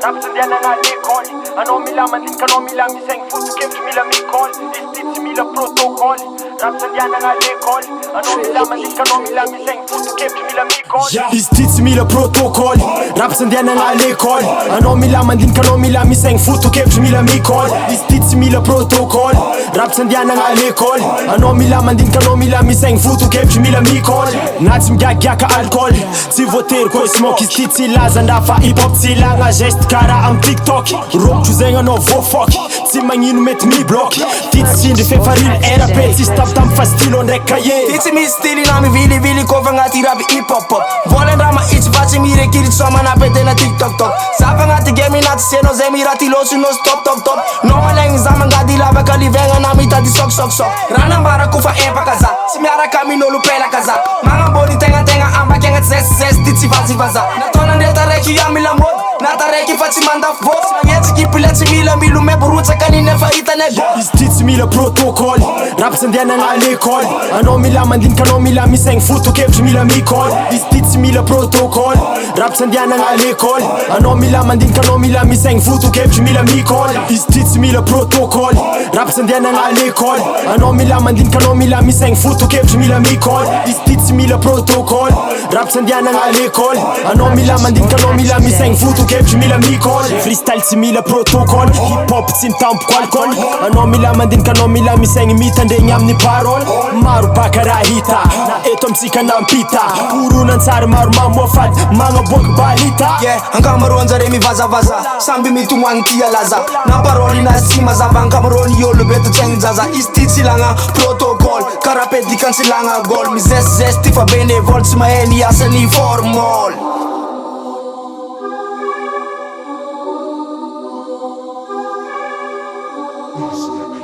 Rapsen dia nanga l'école. Ano mila mandinka no mila miseng futu kevju mila mikol. Istitsi mila protocole. Rapsen dia nanga l'école. Ano mila mandinka no mila miseng futu kevju mila mikol. Istitsi mila protocole. Rapsen dia nanga l'école. Ano mila mandinka no mila miseng futu kevju mila mikol. Istitsi mila protocole. Rapsen dia nanga l'école. Ano mila mandinka no mila miseng futu kevju mila mikol. Natsy migagiaka alcool. Tsy voatery koa smoke izy ty tsy laza ndafa hip hop tsy ilagna geste kara am tiktok. Rokotro zegny anao voafoky tsy magnino mety mibloky. Ty tsy sindry fefariny RP tsisy tam fa stylo ndraiky cahier. Ty tsy misy stily na mivilivily kôfa agnaty raby hip hop hop. Volan-draha mahitsy fa tsy mirekiry tsô manampy tena tiktok tok. Zava agnaty game naty senao zay miraty lôso no stop top top. No malegny za mangady lavaka livegna na mitady sok sok sok. Raha nambarako fa empaka za tsy miaraka amin'olo pelaka za. Magnambôny tegna ambakegna tsy zesizesy ty tsy vazivaza. Nataona ndre taraiky amila mody na taraiky fa tsy mandafy vôtsy. Magnetsiky pila tsy mila milo meborotsaka niny efa hitanego. Izy ty tsy mila protocole. Rapy andehanagna l'école. Anao mila mandinika anao mila misaigny foto-kevitry mila mikôly. Izy ty tsy mila protocole. Rapy andehanagna l'école. Anao mila mandinika anao mila misaigny foto-kevitry mila mikôly. Izy ty tsy mila protocole. Rapy andehanagna l'école. Anao mila mandinika anao mila misaigny foto-kevitry mila mikôly. Izy ty tsy mila protocole. Rapy andehanagna l'école. Anao mila mandinika anao mila misaigny foto-kevitry mila mikôly. Freestyle tsy mila protocole. Hip hop tsy mitampoko alcool. Anao mila mandinika anao mila misaigny mitandregny amin'ny parole. Maro baka raha hita na eto amitsika nampita. Horonan-tsary maro mamoafady magnaboaky balita. Ankamaroan jare mivazavaza samby mitomagny tia laza. Na parole na tsy mazava ankamaroany olo beto tsaigny jaza. Izy ty tsy ilagna protocole karaha dikan tsy ilagna gôl. Mizesizesy ty fa bénévole tsy mahay ny asany formôle. Awesome.